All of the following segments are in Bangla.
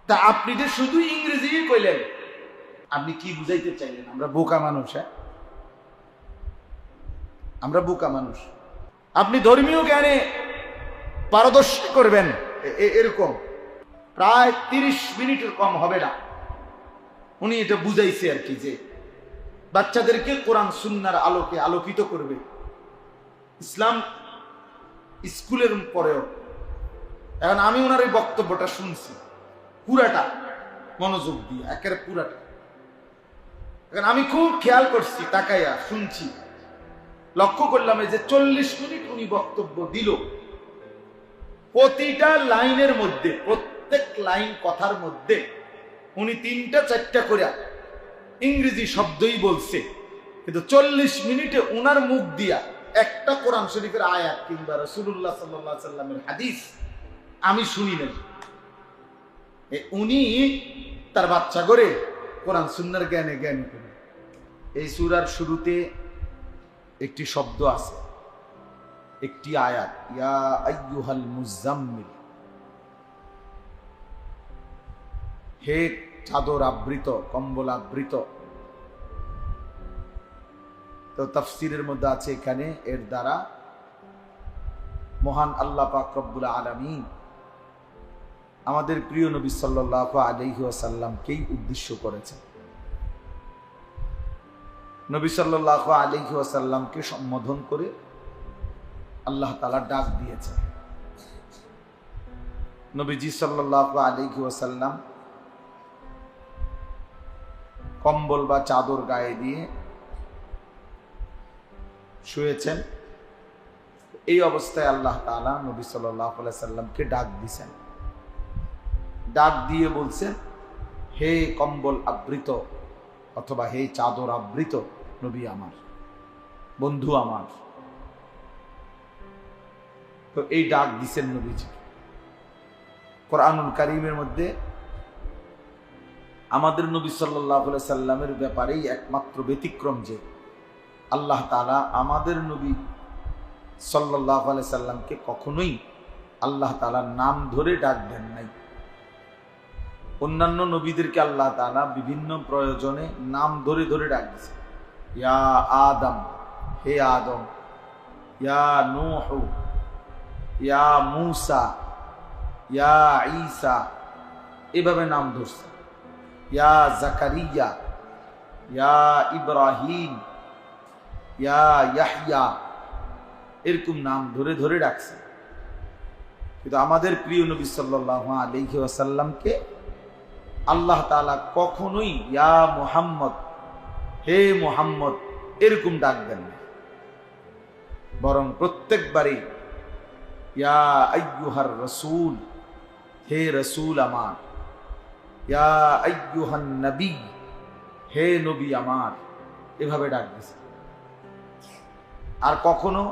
তা আপনি যে শুধু ইংরেজি কইলেন, আপনি কি বুঝাইতে চাইলেন? আমরা বোকা মানুষ, হ্যাঁ, আমরা বোকা মানুষ। আপনি ধর্মীয় জ্ঞানে পারদর্শী করবেন এরকম প্রায় 30 মিনিটের কম হবে না। উনি এটা বুঝাইছে আর কি, যে বাচ্চাদেরকে কোরআন সুন্নাহর আলোকে আলোকিত করবে। ইসলাম স্কুলের পরেও। এখন আমি ওনার এই বক্তব্যটা শুনছি পুরাটা, মনোযোগ দিয়ে একের পুরাটা। এখন আমি খুব খেয়াল করছি, তাকাইয়া শুনছি, লক্ষ্য করলাম এই যে 40 মিনিট উনি বক্তব্য দিল, প্রতিটা লাইনের মধ্যে, প্রত্যেক লাইন কথার মধ্যে উনি 3টা-4টা করে ইংরেজি শব্দই বলছে, কিন্তু 40 মিনিটে উনার মুখ দিয়া একটা কোরআন শরীফের আয়াত কিংবা রাসূলুল্লাহ সাল্লাল্লাহু আলাইহি সাল্লামের হাদিস আমি শুনি নাই। উনি তার বাচ্চা করে কোরআন সুন্নাহর জ্ঞানে জ্ঞানী করে। এই সূরার শুরুতে একটি শব্দ আছে, একটি আয়াত, ইয়া আইয়ুহাল মুজাম্মিল, হে চাদর আবৃত, কম্বল আবৃত। তো তাফসীরের মধ্যে আছে এখানে এর দ্বারা মহান আল্লাহ পাক রব্বুল আলামিন আমাদের প্রিয় নবী সাল্লাল্লাহু আলাইহি ওয়াসাল্লামকেই উদ্দেশ্য করেছেন। নবী সাল্লাল্লাহু আলাইহি ওয়াসাল্লামকে সম্বোধন করে আল্লাহ তাআলা ডাক দিয়েছেন। নবীজি সাল্লাল্লাহু আলাইহি ওয়াসাল্লাম কম্বল বা চাদর গায়ে দিয়ে শুয়েছেন। এই অবস্থায় আল্লাহ তাআলা নবী সাল্লাল্লাহু আলাইহি ওয়াসাল্লামকে ডাক দিয়েছেন। ডাক দিয়ে বলছেন, হে কম্বল আবৃত অথবা হে চাদর আবৃত নবী আমার, বন্ধু আমার। তো এই ডাক দিছেন নবীজি। কোরআনুল কারীমের মধ্যে আমাদের নবী সাল্লাল্লাহু আলাইহি সাল্লামের ব্যাপারেই একমাত্র ব্যতিক্রম যে আল্লাহ তাআলা আমাদের নবী সাল্লাল্লাহু আলাইহি সাল্লামকে কখনোই আল্লাহ তাআলার নাম ধরে ডাক দেন নাই। অন্যান্য নবীদেরকে আল্লাহ তাআলা বিভিন্ন প্রয়োজনে নাম ধরে ধরে ডাক দিয়েছে। ইয়া আদম, হে আদম, ইয়া নূহ, ইয়া মূসা, ইয়া ঈসা, এভাবে নাম ধরছে। ইয়া জাকারিয়া, ইয়া ইব্রাহিম, ইয়া ইয়াহইয়া, এরকম নাম ধরে ধরে ডাকছে। কিন্তু আমাদের প্রিয় নবী সাল্লাল্লাহু আলাইহি ওয়াসাল্লামকে আল্লাহ তাআলা কখনোই ইয়া মুহাম্মদ, হে মুহাম্মদ এরকম ডাক দেন না, বরং প্রত্যেকবারই ইয়া আইয়ুহার রাসূল, হে রাসূল আমার, ইয়া আইয়ুহান নবী, হে নবী আমার, এভাবে ডাক দিয়েছে। আর কখনো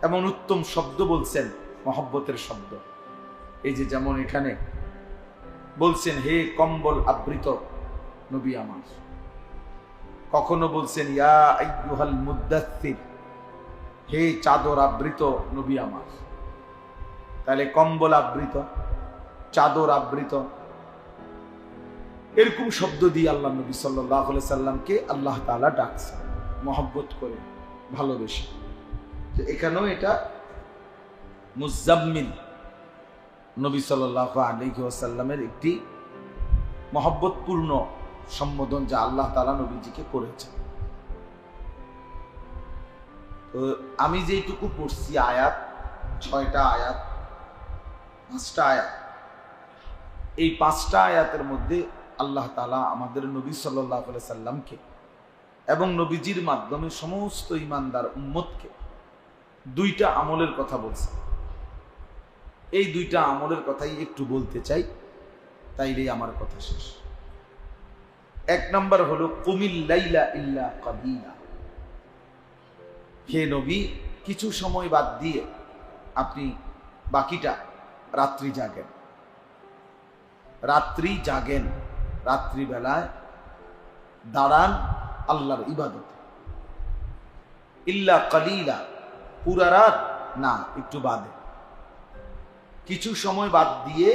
এমন উত্তম শব্দ বলছেন, মহব্বতের শব্দ, এই যে যেমন এখানে বলছেন হে কম্বল আবৃত নবী আমার। কখনো বলছেন ইয়া আইয়ুহাল মুদ্দাথির, হে চাদর আবৃত নবী আমার। তাহলে কম্বল আবৃত, চাদর আবৃত, এরকম শব্দ দিয়ে আল্লাহ নবী সাল্লাল্লাহু আলাইহি সাল্লামকে আল্লাহ তাআলা ডাকছে মহব্বত করে, ভালোবেসে। এখানেও এটা মুজাম্মিল নবী সাল্লাল্লাহু আলাইহি ওয়াসাল্লামের একটি মহব্বতপূর্ণ সম্বোধন যা আল্লাহ তাআলা নবীজিকে করেছেন। তো আমি যেটুকু পড়ছি আয়াত, 6টা আয়াত, 5টা আয়াত, এই 5টা আয়াতের মধ্যে আল্লাহ তাআলা আমাদের নবী সাল্লাল্লাহু আলাইহি সাল্লামকে এবং নবীজির মাধ্যমে সমস্ত ঈমানদার উম্মতকে 2টা আমলের কথা বলছে। এই 2টা আমলের কথাই একটু বলতে চাই, তাইলেই আমার কথা শেষ। 1 নম্বর হলো কুমিল লাইলা ইল্লা কালিলা, হে নবী কিছু সময় বাদ দিয়ে আপনি বাকিটা রাত্রি জাগেন, রাত্রি জাগেন, রাত্রিবেলায় দাঁড়ান আল্লাহর ইবাদতে। ইল্লা কালিলা, পুরা রাত না, একটু বাদে, কিছু সময় বাদ দিয়ে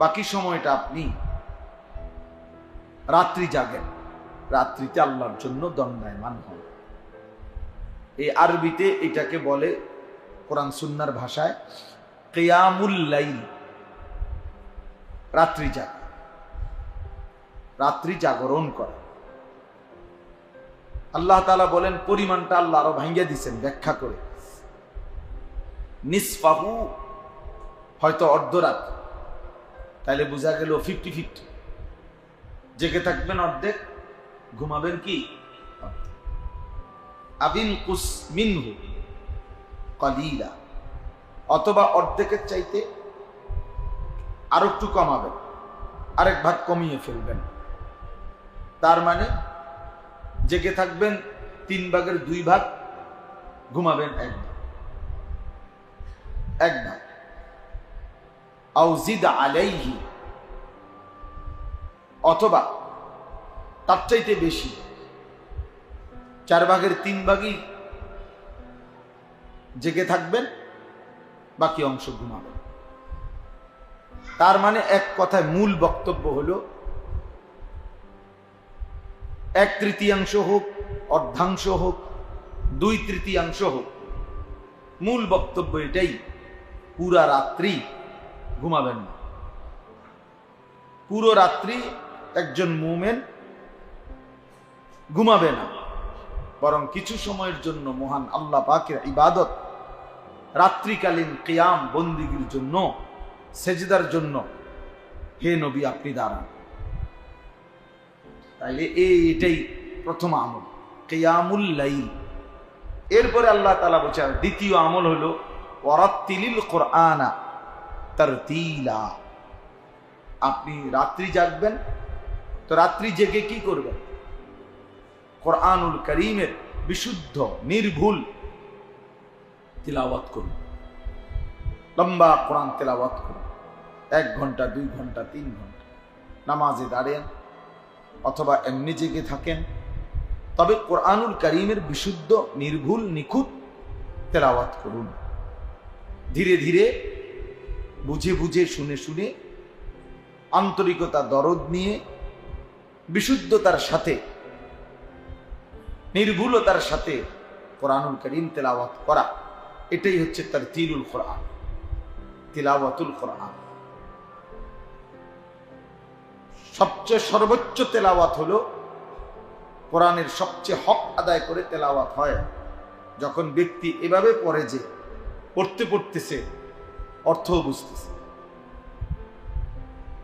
বাকি সময়টা আপনি রাত্রি জাগেন, রাত্রিতে আল্লাহর জন্য দণ্ডায়মান হন। এই আরবিতে এটাকে বলে কোরআন সুন্নাহর ভাষায় কিয়ামুল লাইল, রাত্রি জাগা, রাত্রি জাগরণ করা। আল্লাহ তাআলা বলেন, পরিমাণটা আল্লাহ আরো ভাঙ্গিয়ে দিচ্ছেন ব্যাখ্যা করে, নিসফাহু, হয়তো অর্ধরাত, তাহলে বোঝা গেল 50-50, জেগে থাকবেন অর্ধেক, ঘুমাবেন কি আবিন কুস মিনহু কালিলা, অথবা অর্ধেকের চাইতে আরো একটু কমাবেন, আরেক ভাগ কমিয়ে ফেলবেন। তার মানে জেগে থাকবেন 3 ভাগের 2 ভাগ, ঘুমাবেন 1 ভাগ, 1 ভাগ। আও জিদ আলাইহি, অথবা তার চাইতে বেশি, 4 ভাগের 3 ভাগই জেগে থাকবেন, বাকি অংশ ঘুমাবেন। তার মানে এক কথায় মূল বক্তব্য হলো 1/3 হোক, অর্ধাংশ হোক, 2/3 হোক, মূল বক্তব্য এটাই, পুরা রাত্রি ঘুমাবেন না। পুরো রাত্রি একজন মুমিন ঘুমাবে না, বরং কিছু সময়ের জন্য মহান আল্লাহ পাকের ইবাদত, রাত্রিকালীন কিয়াম বন্দিগির জন্য, সেজদার জন্য হে নবী আপনি দাঁড়ান। তাইলে এটাই প্রথম আমল, কিয়ামুল লাইল। এরপরে আল্লাহ তাআলা বলেছেন দ্বিতীয় আমল হলো ওয়ারাত্তিলিল কুরআনা তারতিলা। আপনি রাত্রি জাগবেন, তো রাত্রি জেগে কি করবেন? কোরআনুল কারীমের বিশুদ্ধ নির্ভুল তিলাওয়াত করুন, লম্বা কোরআন তেলাওয়াত করুন, 1 ঘন্টা 2 ঘন্টা 3 ঘন্টা নামাজে দাঁড়েন অথবা এমনি জেগে থাকেন, তবে কোরআনুল কারীমের বিশুদ্ধ নির্ভুল নিখুঁত তেলাওয়াত করুন। ধীরে ধীরে, বুঝে বুঝে, শুনে শুনে, আন্তরিকতা দরদ নিয়ে, বিশুদ্ধতার সাথে, নির্ভুলতার সাথে কোরআনুল কারীম তেলাওয়াত করা, এটাই হচ্ছে তারতিলুল কোরআন, তিলাওয়াতুল কোরআন। সবচেয়ে সর্বোচ্চ তেলাওয়াত হলো কোরআনের সবচেয়ে হক আদায় করে তেলাওয়াত হয় যখন ব্যক্তি এভাবে পড়ে যে পড়তে পড়তেছে অর্থ বুঝতেছে।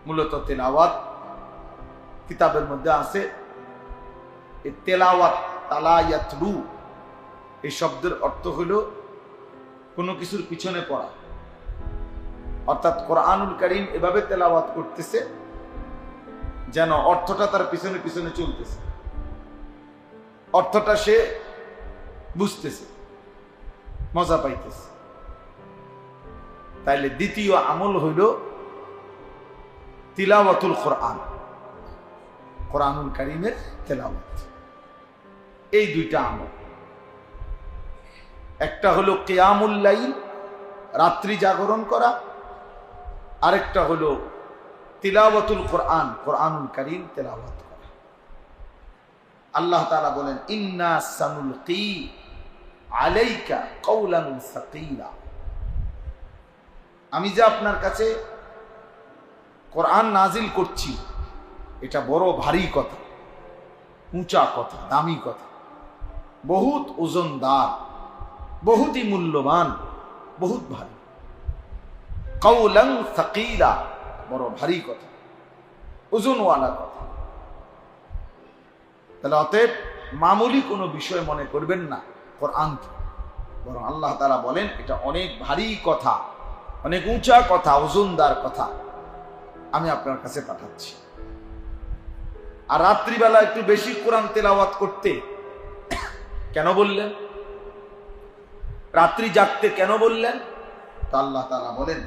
মূলত তেলাওয়াত কিতাবের মধ্যে আছে, এই তেলাওয়াত, তালায়াতলু, এই শব্দের অর্থ হলো কোনো কিছুর পিছনে পড়া, অর্থাৎ কোরআনুল কারীম এভাবে তেলাওয়াত করতেছে যেন অর্থটা তার পিছনে পিছনে চলতেছে, অর্থটা সে বুঝতেছে, মজা পাইতেছে। তাইলে দ্বিতীয় আমল হইল তিলাওয়াতুল কোরআন, কোরআনুল কারীমের তেলাওয়াত। এই 2টা আমল, একটা হলো কিয়ামুল লাইল, রাত্রি জাগরণ করা, আরেকটা হলো তিলাওয়াতুল কোরআন, কোরআনুল কারীম তেলাওয়াত করা। আল্লাহ তাআলা বলেন, ইন্না সানুলকি আলাইকা কওলান সাকিলা, আমি যে আপনার কাছে কোরআন নাজিল করছি, এটা বড় ভারী কথা, উঁচা কথা, দামি কথা, বহুত ওজনদার, বহুতই মূল্যবান, বহুত ভারী। কওলান সাকিলা, বড় ভারী কথা, ওজনওয়ালা কথা। তাহলে অতএব মামুলি কোনো বিষয় মনে করবেন না কোরআন, বরং আল্লাহ তাআলা বলেন এটা অনেক ভারী কথা, অনেক উঁচা কথা, ওজনদার কথা আমি আপনার কাছে পাঠাচ্ছি। আর রাত্রিবেলা একটু বেশি কোরআন তেলাওয়াত করতে কেন বললেন? রাত্রি জাগতে কেন বললেন? তো আল্লাহ তাআলা বলেন,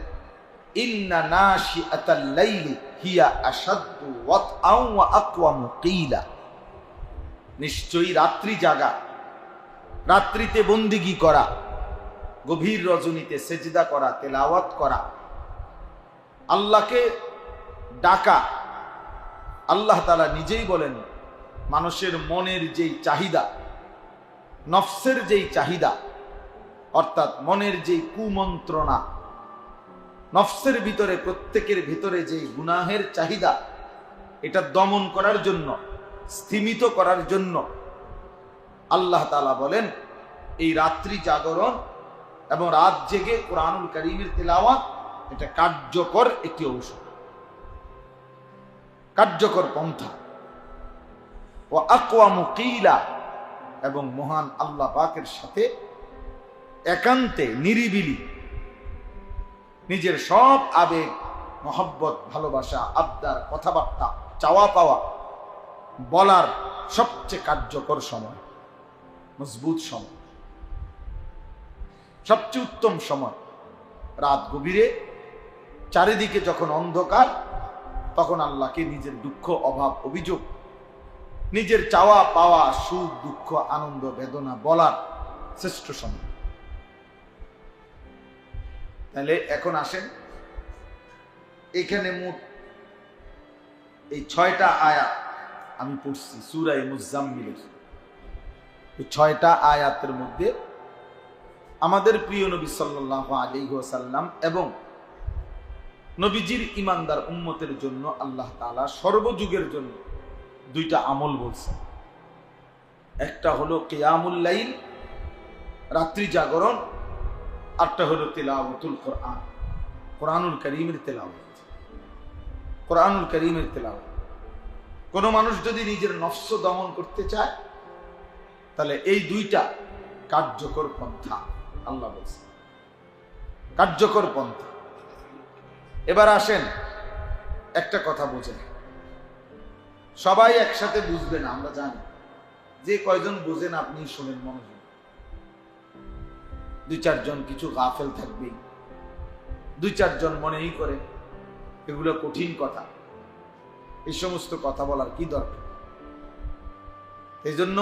ইন্না নাশিআতাল লাইলি হিয়া আশাদ্দু ওয়াতআন ওয়া আকওয়ামু কিলা, নিশ্চয়ই রাত্রি জাগা, রাত্রিতে বন্দিগি করা, গভীর রজনীতে সেজদা করা, তেলাওয়াত করা, আল্লাহকে ডাকা। আল্লাহ তাআলা নিজেই বলেন মানুষের মনের যেই চাহিদা, নফসের যেই চাহিদা, অর্থাৎ মনের যেই কুমন্ত্রণা, নফসের ভিতরে, প্রত্যেকের ভিতরে যেই গুনাহের চাহিদা, এটা দমন করার জন্য, স্থিমিত করার জন্য আল্লাহ তাআলা বলেন এই রাত্রি জাগরণ এবং রাত জেগে কোরআনুল কারীমের তিলাওয়াত এটা কার্যকর একটি ঔষধ, কার্যকর পন্থা। ও আকওয়ামু কিলা, এবং মহান আল্লাহ পাকের সাথে একান্তে নিরিবিলি নিজের সব আবেগ, মহব্বত, ভালোবাসা, আবদার, কথাবার্তা, চাওয়া পাওয়া বলার সবচেয়ে কার্যকর সময়, মজবুত সময়, সবচেয়ে উত্তম সময়। রাত গভীরে চারিদিকে যখন অন্ধকার, তখন আল্লাহকে নিজের দুঃখ, অভাব, অভিযোগ, নিজের চাওয়া পাওয়া, সুখ দুঃখ, আনন্দ বেদনা বলার শ্রেষ্ঠ সময়। তাহলে এখন আসেন, এখানে মোট এই 6টা আয়াত আমি পড়ছি সূরা মুজাম্মিলের। এই 6টা আয়াতের মধ্যে আমাদের প্রিয় নবী সাল্লাল্লাহু আলাইহি ওয়াসাল্লাম এবং নবীজির ঈমানদার উম্মতের জন্য আল্লাহ তাআলা সর্বযুগের জন্য 2টা আমল বলছেন। একটা হলো কিয়ামুল লাইল, রাত্রি জাগরণ, আরটা হলো তিলাওয়াতুল কোরআন, কোরআনুল কারীমের তিলাওয়াত। কোরআনুল কারীমের তিলাওয়াত। কোন মানুষ যদি নিজের নফস দমন করতে চায়, তাহলে এই 2টা কার্যকর পন্থা আল্লাহ বলছেন, কার্যকর পন্থা। এবার আসেন একটা কথা বুঝেন, সবাই একসাথে বুঝবে না আমরা জানি, যে কয়জন বুঝেন আপনি শুনেন মনোযোগ। 2-4 জন কিছু গাফেল থাকবেই, 2-4 জন মনেই করে এগুলো কঠিন কথা, এই সমস্ত কথা বলার কি দরকার। এই জন্য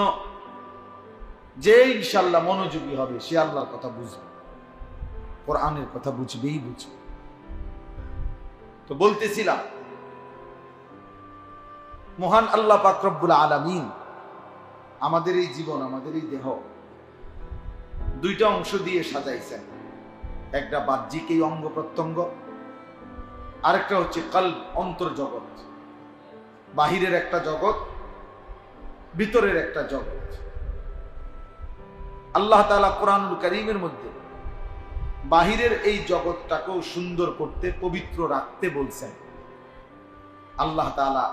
যে ইনশাআল্লাহ মনোযোগী হবে সে আল্লাহর কথা বুঝবে, কোরআনের কথা বুঝবেই বুঝবে। তো বলতেছিলাম, মহান আল্লাহ পাক রব্বুল আলামিন আমাদের এই জীবন, আমাদের এই দেহ 2টা অংশ দিয়ে সাজাইছেন। একটা বাহ্যিক এই অঙ্গ প্রত্যঙ্গ, আরেকটা হচ্ছে কলব, অন্তর্জগৎ। বাহিরের একটা জগৎ, ভিতরের একটা জগৎ। আল্লাহ তাআলা কোরআনুল কারীমের মধ্যে বাহিরের এই জগৎটাকেও সুন্দর করতে, পবিত্র রাখতে বলছেন। আল্লাহ তাআলা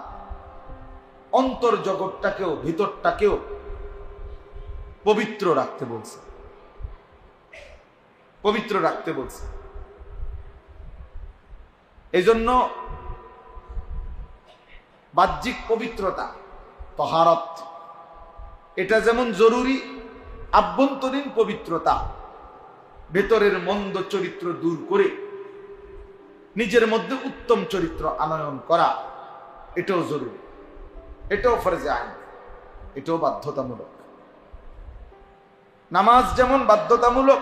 অন্তর জগৎটাকেও, ভিতরটাকেও পবিত্র রাখতে বলছেন, পবিত্র রাখতে বলছেন। এই জন্য বাহ্যিক পবিত্রতা, তাহারত, এটা যেমন জরুরি, আভ্যন্তরীণ পবিত্রতা, ভেতরের মন্দ চরিত্র দূর করে নিজের মধ্যে উত্তম চরিত্র আনয়ন করা, এটাও জরুরি, এটাও ফরজে আইন, এটাও বাধ্যতামূলক। নামাজ যেমন বাধ্যতামূলক,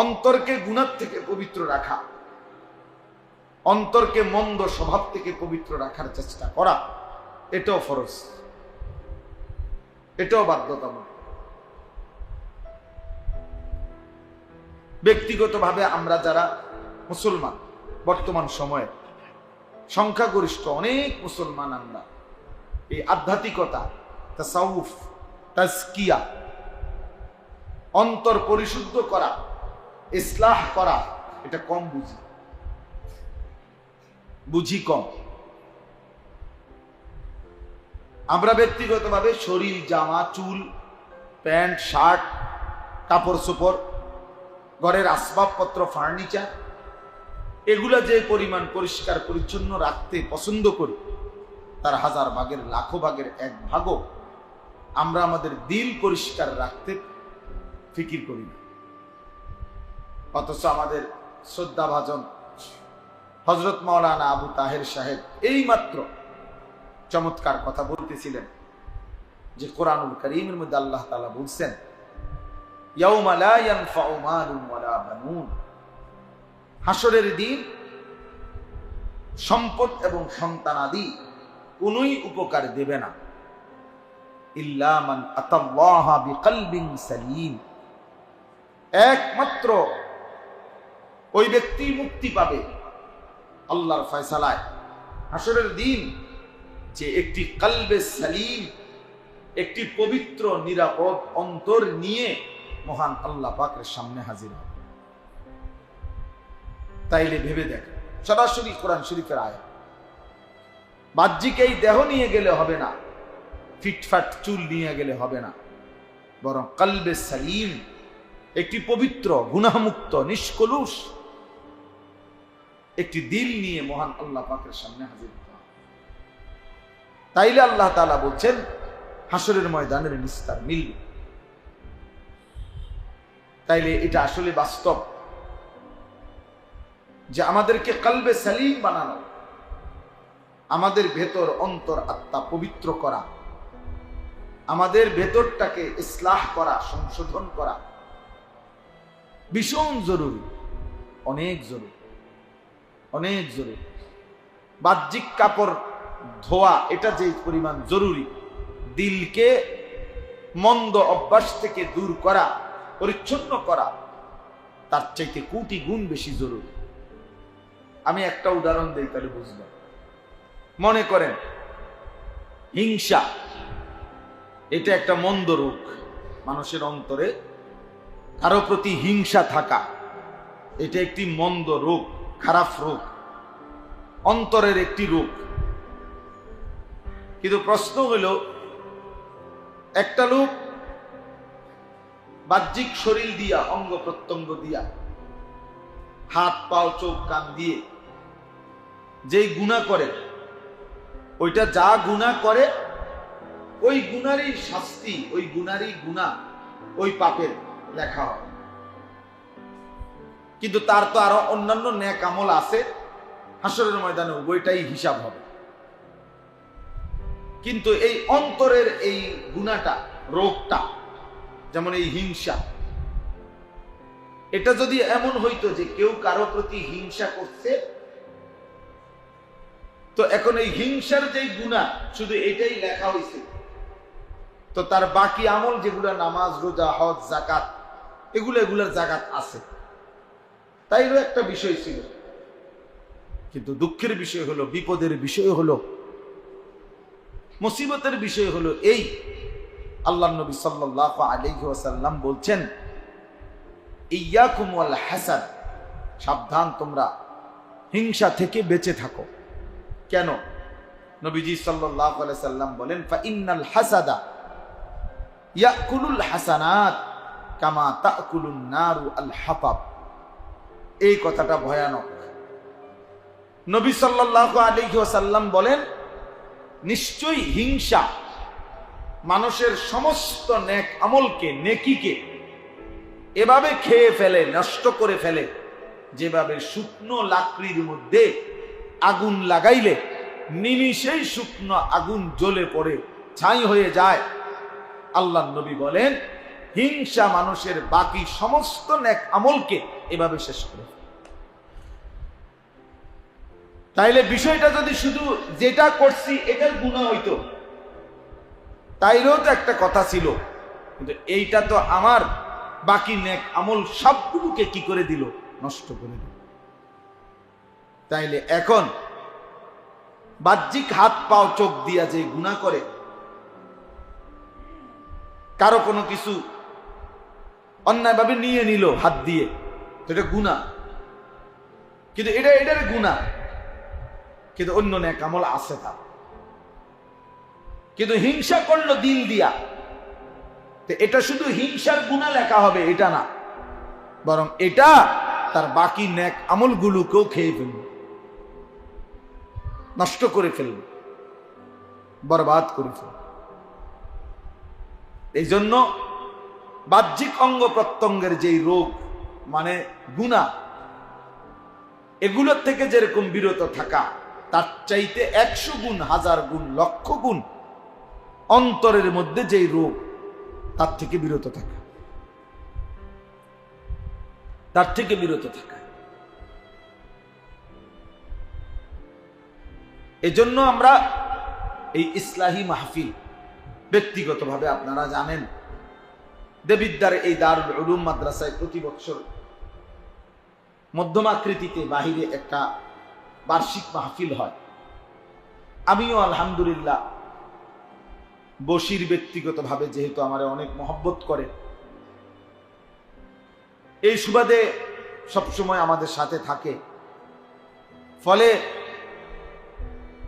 অন্তরকে গুনাহ থেকে পবিত্র রাখা, অন্তরকে মন্দ স্বভাব থেকে পবিত্র রাখার চেষ্টা করা, এটাও ফরজ, এটাও বাধ্যতামূলক। ব্যক্তিগতভাবে আমরা যারা মুসলমান, বর্তমান সময়ে সংখ্যাগরিষ্ঠ অনেক মুসলমান, আমরা এই আধ্যাত্মিকতা, তাসাউফ, তাজকিয়া, অন্তর পরিশুদ্ধ করা, ইসলাহ করা, এটা কম বুঝি কম। আমরা ব্যক্তিগতভাবে শরীর, জামা, চুল, প্যান্ট, শার্ট, কাপড় চোপড়, ঘরের আসবাবপত্র, ফার্নিচার, এগুলা যে পরিমাণ পরিষ্কার পরিচ্ছন্ন রাখতে পছন্দ করি, তার 1000 ভাগের, লাখো ভাগের 1 ভাগও আমরা আমাদের দিল পরিষ্কার রাখতে ফিকির করি না। অথচ আমাদের শ্রদ্ধাভাজন হযরত মাওলানা আবু তাহের সাহেব এই মাত্র চমৎকার কথা বলতেছিলেন যে কোরআনুল কারীমের মধ্যে আল্লাহ তাআলা বলছেন, ইয়াউমা লা ইয়ানফাউ মালুন ওয়ালা বানুন, হাসরের দিন সম্পদ এবং সন্তানাদি কোনই উপকার দেবে না। ইল্লা মান আতাল্লাহা বিকলবিন সালিম, একমাত্র ওই ব্যক্তি মুক্তি পাবে আল্লাহর ফয়সালায় হাসরের দিন, যে একটি কলবে সালিম, একটি পবিত্র নিরাপদ অন্তর নিয়ে মহান আল্লাহ পাকের সামনে হাজির হবে। তাইলে ভেবে দেখ, সরাসরি কোরআন শরীফের আয়াত। বাহ্যিক এই দেহ নিয়ে গেলে হবে না, ফিটফাট চুল নিয়ে গেলে হবে না, বরং কলবে সালিম, একটি পবিত্র গুনাহমুক্ত নিষ্কলুষ একটি দিল নিয়ে মহান আল্লাহ পাকের সামনে হাজির হতে হবে। তাইলে আল্লাহ তাআলা বলছেন হাসরের ময়দানের নিস্তার মিলবে। তাইলে এটা আসলে বাস্তব যে আমাদেরকে কলবে সালিম বানানো, আমাদের ভেতর অন্তর আত্মা পবিত্র করা, আমাদের ভেতরটাকে ইসলাহ করা, সংশোধন করা ভীষণ জরুরি, অনেক জরুরি, অনেক জরুরি। বাহ্যিক কাপড় ধোয়া এটা যে পরিমাণ জরুরি, দিলকে মন্দ অভ্যাস থেকে দূর করা, পরিচ্ছন্ন করা তার চাইতে কোটি গুণ বেশি জরুরি। আমি একটা উদাহরণ দিই তাহলে বুঝবেন। মনে করেন হিংসা, এটা একটা মন্দ রোগ। মানুষের অন্তরে কারো প্রতি হিংসা থাকা, এটা একটি মন্দ রোগ, খারাপ রোগ, অন্তরের একটি রোগ। কিন্তু প্রশ্ন হলো, একটা লোক বাহ্যিক শরীর দিয়া, অঙ্গ প্রত্যঙ্গ দিয়া, হাত পাও চোখ কান দিয়ে যেই গুনাহ করে, ওইটা যা গুনাহ করে ওই গুনারই শাস্তি, ওই গুনারই গুনাহ, ওই পাপের লেখা হয়। কিন্তু তার তো আরো অন্যান্য নেক আমল আছে, হাসরের ময়দানে উভয়টাই হিসাব হবে। কিন্তু এই অন্তরের এই গুনাহটা, রোগটা, যেমন এই হিংসা, এটা যদি এমন হইতো যে কেউ কারো প্রতি হিংসা করছে, তো এখন এই হিংসার যেই গুনাহ শুধু এটাই লেখা হয়েছে, তো তার বাকি আমল যেগুলো নামাজ, রোজা, হজ, যাকাত, এগুলোর জাকাত আছে, তাইরও একটা বিষয় ছিল। কিন্তু দুঃখের বিষয় হলো, বিপদের বিষয় হলো, মুসিবতের বিষয় হলো এই, আল্লাহর নবী সাল্লাল্লাহু আলাইহি ওয়াসাল্লাম বলছেন, ইয়াকুম ওয়াল হাসাদ, সাবধান তোমরা হিংসা থেকে বেঁচে থাকো। কেন? নবীজি সাল্লাল্লাহু আলাইহি ওয়াসাল্লাম বলেন, ফা ইন্নাল হাসাদা ইয়াকুলুল হাসানাত কামা তাকুলুন নারু আল হাতাব। এই কথাটা ভয়ানক। নবী সাল্লাল্লাহু আলাইহি ওয়াসাল্লাম বলেন, নিশ্চয়ই হিংসা মানুষের সমস্ত নেক আমলকে, নেকিকে এভাবে খেয়ে ফেলে, নষ্ট করে ফেলে, যেভাবে শুকনো লাকড়ির মধ্যে আগুন লাগাইলে নিমিষেই শুকনো আগুন জ্বলে পড়ে ছাই হয়ে যায়। আল্লাহর নবী বলেন, হিংসা মানুষের বাকি সমস্ত নেক আমলকে এভাবে শেষ করে। তাইলে বিষয়টা যদি শুধু যেটা করছি এটার গুনাহ হইতো, তাইলেও তো একটা কথা ছিল, কিন্তু এইটা তো আমার বাকি নেক আমল সবগুলোকে কি করে দিল? নষ্ট করে দিল। তাইলে এখন বাহ্যিক হাত পাও চোখ দিয়া যে গুনাহ করে, কারো কোনো কিছু অন্যায়ভাবে নিয়ে নিল হাত দিয়ে, তো এটা গুনাহ, কিন্তু এটার গুনাহ, কিন্তু অন্য নেক আমল আছে তার। কিন্তু হিংসা করলো দিল দিয়া, তো এটা শুধু হিংসার গুনাহ লেখা হবে এটা না, বরং এটা তার বাকি নেক আমলগুলোকেও খেয়ে ফেলবে, নষ্ট করে ফেলবে, বরবাদ করে ফেলবে। এই জন্য বাহ্যিক অঙ্গ প্রত্যঙ্গের যেই রোগ মানে গুনাহ, এগুলোর থেকে যেরকম বিরত থাকা, তার চাইতে 100 গুণ, 1000 গুণ, লক্ষ গুণ অন্তরের মধ্যে যেই রোগ, তার থেকে বিরত থাকা, তার থেকে বিরত থাকা। এজন্য আমরা এই ইসলাহি মাহফিল ব্যক্তিগতভাবে আপনারা জানেন দেবিদ্দার এই দারুল উলুম মাদ্রাসায় প্রতি বছর মধ্যমাকৃতিতে বাহিরে একটা বার্ষিক মাহফিল হয়। আমিও আলহামদুলিল্লাহ বশির ব্যক্তিগতভাবে যেহেতু আমার অনেক মহব্বত করে, এই সুবাদে সবসময় আমাদের সাথে থাকে, ফলে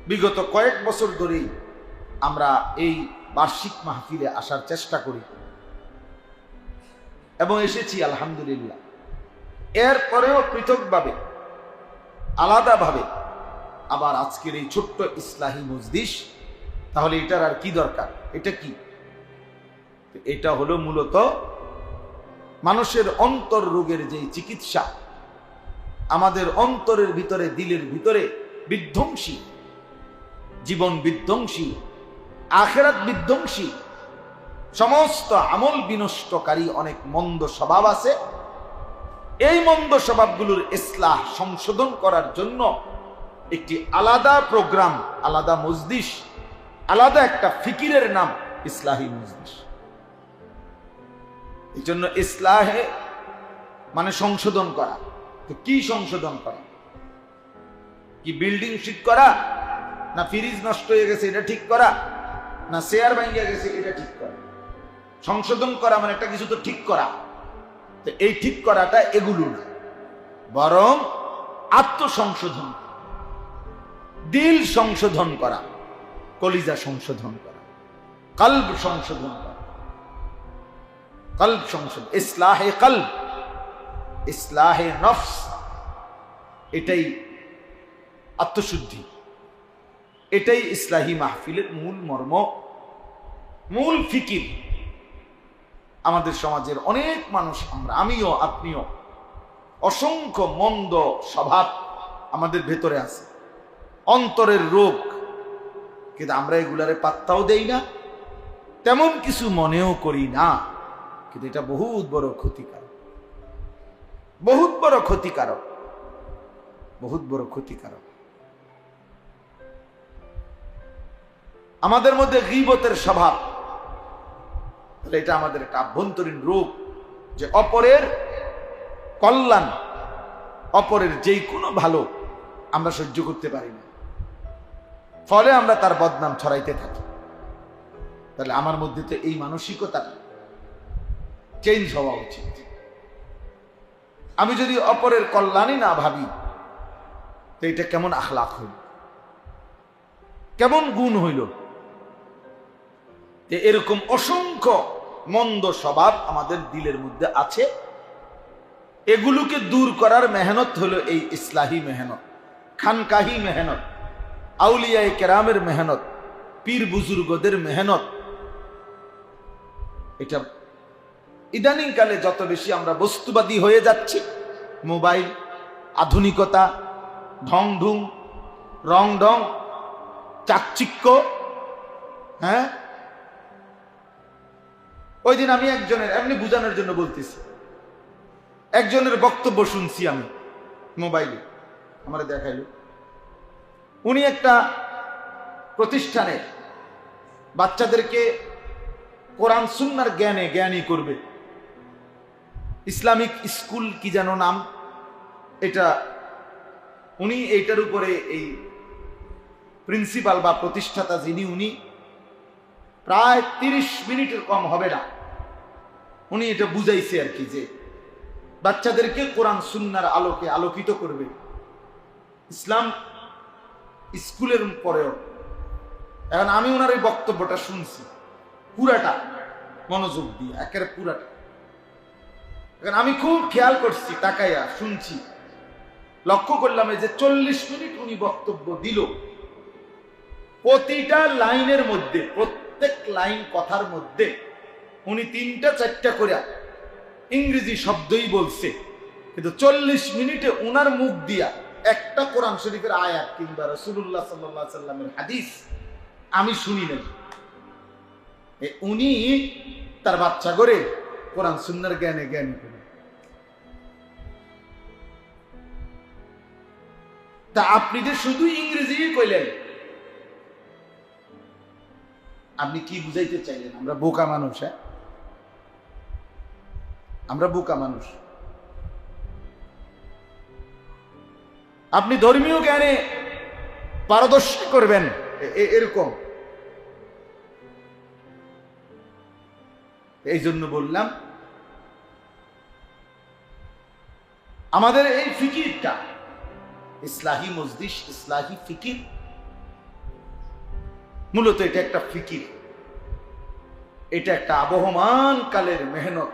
বিগত কয়েক বছর ধরেই আমরা এই বার্ষিক মাহফিলে আসার চেষ্টা করি এবং এসেছি আলহামদুলিল্লাহ। এরপরেও পৃথকভাবে আলাদাভাবে আবার আজকের এই ছোট্ট ইসলাহি মজলিস, তাহলে এটার আর কি দরকার? এটা কি? এটা হলো মূলত মানুষের অন্তর রোগের যে চিকিৎসা, আমাদের অন্তরের ভিতরে, দিলের ভিতরে বিধ্বংসী, জীবন বিধ্বংসী, আখিরাত বিধ্বংসী, সমস্ত আমল বিনষ্টকারী অনেক মন্দ স্বভাব আছে। এই মন্দ স্বভাবগুলোর ইসলাহ, সংশোধন করার জন্য একটি আলাদা প্রোগ্রাম, আলাদা মজলিস, আলাদা একটা ফিকিরের নাম ইসলাহি মজলিস। এই জন্য ইসলাহে মানে সংশোধন করা। তো কি সংশোধন করা? কি বিল্ডিং ঠিক করা, না ফ্রিজ নষ্ট হয়ে গেছে এটা ঠিক করা, না চেয়ার ভেঙে গেছে এটা ঠিক করা? সংশোধন করা মানে একটা কিছু তো ঠিক করা। তো এই ঠিক করাটা এগুলো না, বরং আত্মসংশোধন, দিল সংশোধন করা, কলিজা সংশোধন করা, কলব সংশোধন করা, কলব সংশোধন, ইসলাহে কলব, ইসলাহে নফস, এটাই আত্মশুদ্ধি, এটাই ইসলাহি মাহফিলের মূল মর্ম, মূল ফিকির। আমাদের সমাজের অনেক মানুষ, আমরা, আমিও, আপনিও, অসংখ্য মন্দ স্বভাব আমাদের ভেতরে আছে, অন্তরের রোগ, কিন্তু আমরা এগুলারে পাত্তাও দেই না, তেমন কিছু মনেও করি না, কিন্তু এটা বহুত বড় ক্ষতিকারক, বহুত বড় ক্ষতিকারক, বহুত বড় ক্ষতিকারক। আমাদের মধ্যে গীবতের স্বভাব, এটা আমাদের একটা আভ্যন্তরীণ রোগ, যে অপরের কল্যাণ, অপরের যেই কোনো ভালো আমরা সহ্য করতে পারি না, ফলে আমরা তার বদনাম ছড়াইতে থাকি। তাহলে আমার মধ্যে তো এই মানসিকতা চেঞ্জ হওয়া উচিত। আমি যদি অপরের কল্যাণই না ভাবি, তো এটা কেমন আখলাক হইল, কেমন গুণ হইল? এরকম অসংখ্য মন্দ স্বভাব আমাদের দিলের মধ্যে আছে। এগুলোকে দূর করার মেহনত হলো এই ইসলাহি মেহনত, খানকাহি মেহনত, আউলিয়ায়ে কেরামের মেহনত, পীর বুজুর্গদের মেহনত। এটা ইদানিং কালে যত বেশি আমরা বস্তুবাদী হয়ে যাচ্ছি, মোবাইল, আধুনিকতা, ঢং ঢুং, রং ঢং, চাকচিক্য, হ্যাঁ। ওই দিন আমি একজনের, এমনি বুঝানোর জন্য বলতেছি, একজনের বক্তব্য শুনছি আমি মোবাইলে, আমার দেখাইল, উনি একটা প্রতিষ্ঠানে বাচ্চাদেরকে কোরআন সুন্নাহর জ্ঞানী করবে, ইসলামিক স্কুল কি যেন নাম এটা, উনি এইটার উপরে এই প্রিন্সিপাল বা প্রতিষ্ঠাতা যিনি, উনি প্রায় 30 মিনিটের কম হবে না, উনি এটা বুঝাইছে আর কি, যে বাচ্চাদেরকে কোরআন সুন্নাহর আলোকে আলোকিত করবে ইসলাম স্কুলের পরেও। এখন আমি ওনার এই বক্তব্যটা শুনছি পুরাটা মনোযোগ দিয়ে, একেবারে পুরাটা। এখন আমি খুব খেয়াল করছি, তাকাইয়া শুনছি, লক্ষ্য করলাম যে 40 মিনিট উনি বক্তব্য দিল, প্রতিটা লাইনের মধ্যে, প্রত্যেক লাইন কথার মধ্যে উনি 3-4টা করে ইংরেজি শব্দই বলছে, কিন্তু 40 মিনিটে উনার মুখ দিয়া একটা কোরআন শরীফের আয়াত কিংবা রাসূলুল্লাহ সাল্লাল্লাহু আলাইহি সাল্লামের হাদিস আমি শুনি নাই। উনি তার বাচ্চা করে কোরআন সুন্নাহর জ্ঞানী করে। তা আপনি যে শুধু ইংরেজি কইলেন, আপনি কি বুঝাইতে চাইলেন? আমরা বোকা মানুষ, হ্যাঁ, আমরা বোকা মানুষ। আপনি ধর্মীয় জ্ঞানে পারদর্শী করবেন এরকম। এই জন্য বললাম আমাদের এই ফিকিরটা ইসলাহি মজলিস, ইসলাহি ফিকির, মূলত এটা একটা ফিকির, এটা একটা আবহমান কালের মেহনত।